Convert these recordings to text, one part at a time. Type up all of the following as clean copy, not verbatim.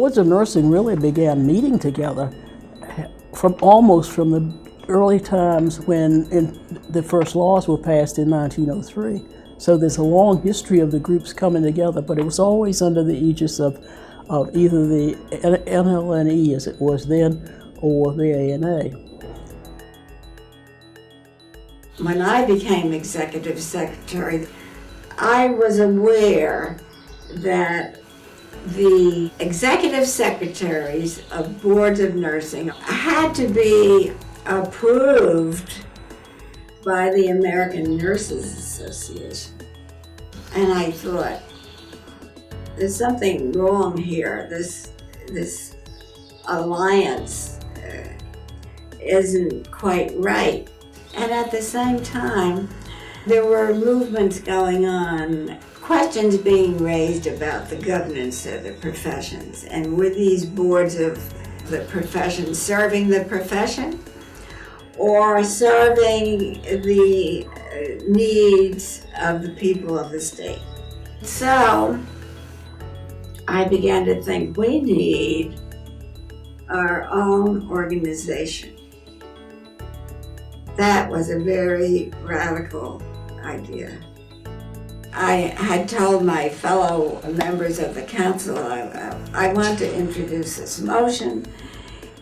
boards of nursing really began meeting together almost from the early times when the first laws were passed in 1903. So there's a long history of the groups coming together, but it was always under the aegis of either the NLNE, as it was then, or the ANA. When I became executive secretary, I was aware that the executive secretaries of boards of nursing had to be approved by the American Nurses Association. And I thought, there's something wrong here. This alliance isn't quite right. And at the same time, there were movements going on, questions being raised about the governance of the professions. And were these boards of the profession serving the profession or serving the needs of the people of the state? So I began to think we need our own organization. That was a very radical idea. I had told my fellow members of the council, I want to introduce this motion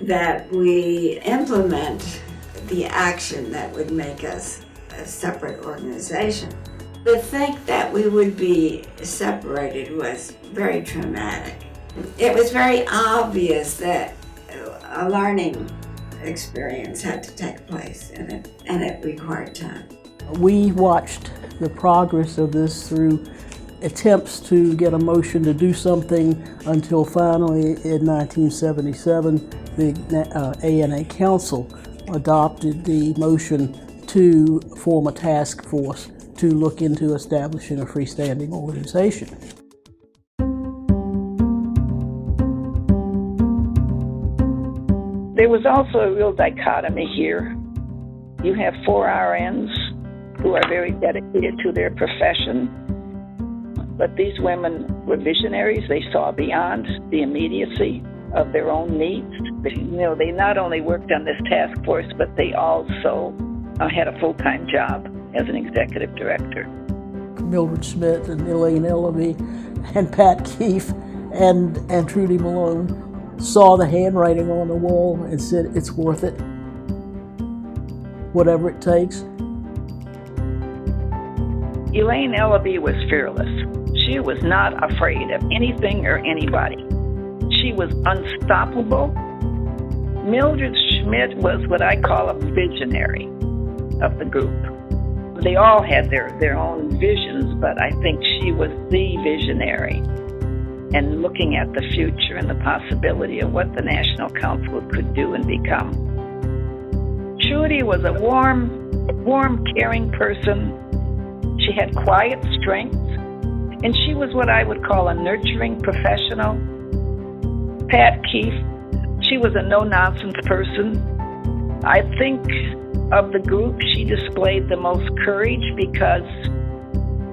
that we implement the action that would make us a separate organization. To think that we would be separated was very traumatic. It was very obvious that a learning experience had to take place, and it required time. We watched the progress of this through attempts to get a motion to do something until finally in 1977 the ANA Council adopted the motion to form a task force to look into establishing a freestanding organization. There was also a real dichotomy here. You have 4 RNs who are very dedicated to their profession, but these women were visionaries. They saw beyond the immediacy of their own needs. They not only worked on this task force, but they also had a full-time job as an executive director. Mildred Schmidt and Elaine Ellaby and Pat Keefe and Trudy Malone saw the handwriting on the wall and said, it's worth it, whatever it takes. Elaine Ellaby was fearless. She was not afraid of anything or anybody. She was unstoppable. Mildred Schmidt was what I call a visionary of the group. They all had their own visions, but I think she was the visionary and looking at the future and the possibility of what the National Council could do and become. Trudy was a warm, caring person. She had quiet strength, and she was what I would call a nurturing professional. Pat Keefe, she was a no-nonsense person. I think of the group, she displayed the most courage because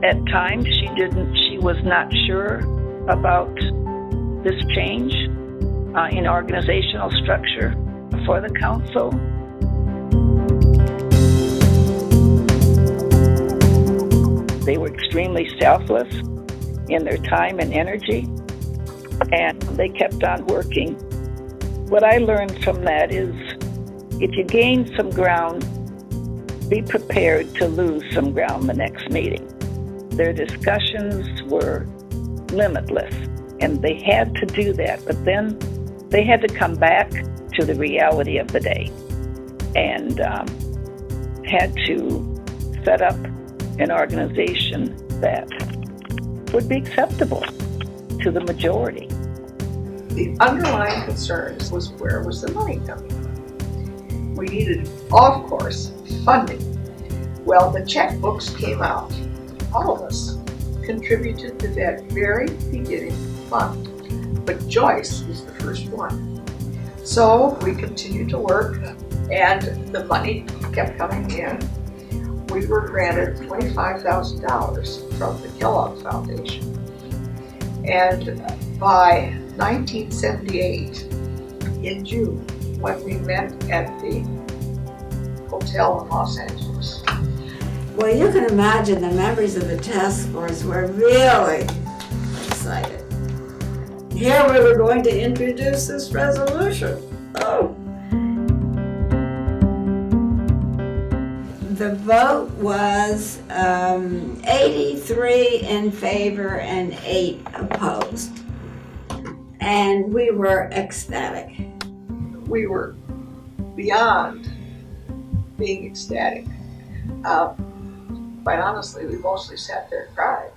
at times she was not sure about this change in organizational structure for the council. They were extremely selfless in their time and energy, and they kept on working. What I learned from that is if you gain some ground, be prepared to lose some ground the next meeting. Their discussions were limitless, and they had to do that, but then they had to come back to the reality of the day and had to set up an organization that would be acceptable to the majority. The underlying concern was where was the money coming from? We needed, of course, funding. Well, the checkbooks came out. All of us contributed to that very beginning fund, but Joyce was the first one. So we continued to work, and the money kept coming in. We were granted $25,000 from the Kellogg Foundation. And by 1978 in June when we met at the hotel in Los Angeles. Well, you can imagine the members of the task force were really excited. Here we were going to introduce this resolution. Oh. The vote was 83 in favor and 8 opposed. And we were ecstatic. We were beyond being ecstatic. Quite honestly, we mostly sat there and cried.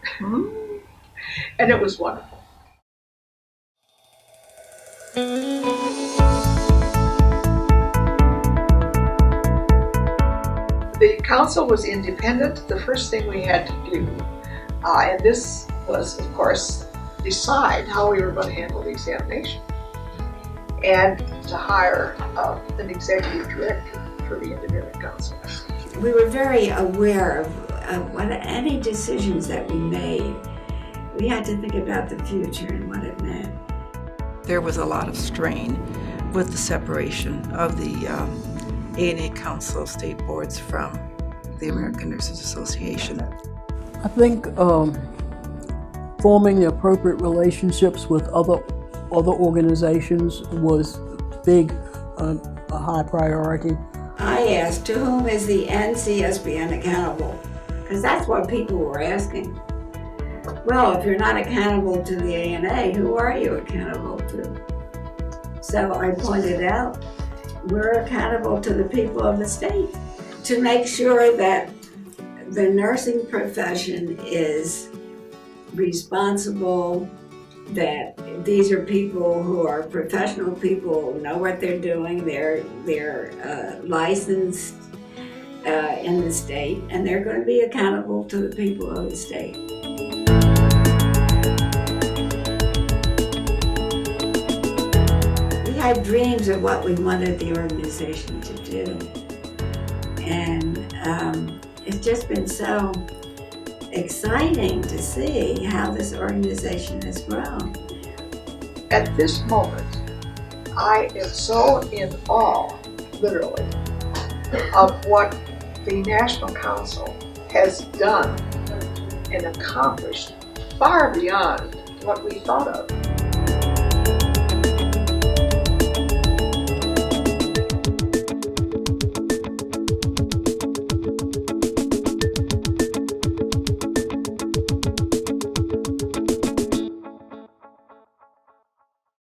And it was wonderful. The council was independent. The first thing we had to do, and this was, of course, decide how we were going to handle the examination and to hire an executive director for the independent council. We were very aware of what any decisions that we made. We had to think about the future and what it meant. There was a lot of strain with the separation of the ANA Council of State Boards from the American Nurses Association. I think forming the appropriate relationships with other organizations was big, a high priority. I asked, to whom is the NCSBN accountable? Because that's what people were asking. Well, if you're not accountable to the ANA, who are you accountable to? So I pointed out, we're accountable to the people of the state to make sure that the nursing profession is responsible, that these are people who are professional people, know what they're doing, they're licensed in the state, and they're going to be accountable to the people of the state. We had dreams of what we wanted the organization to do, and it's just been so exciting to see how this organization has grown. At this moment, I am so in awe, literally, of what the National Council has done and accomplished far beyond what we thought of.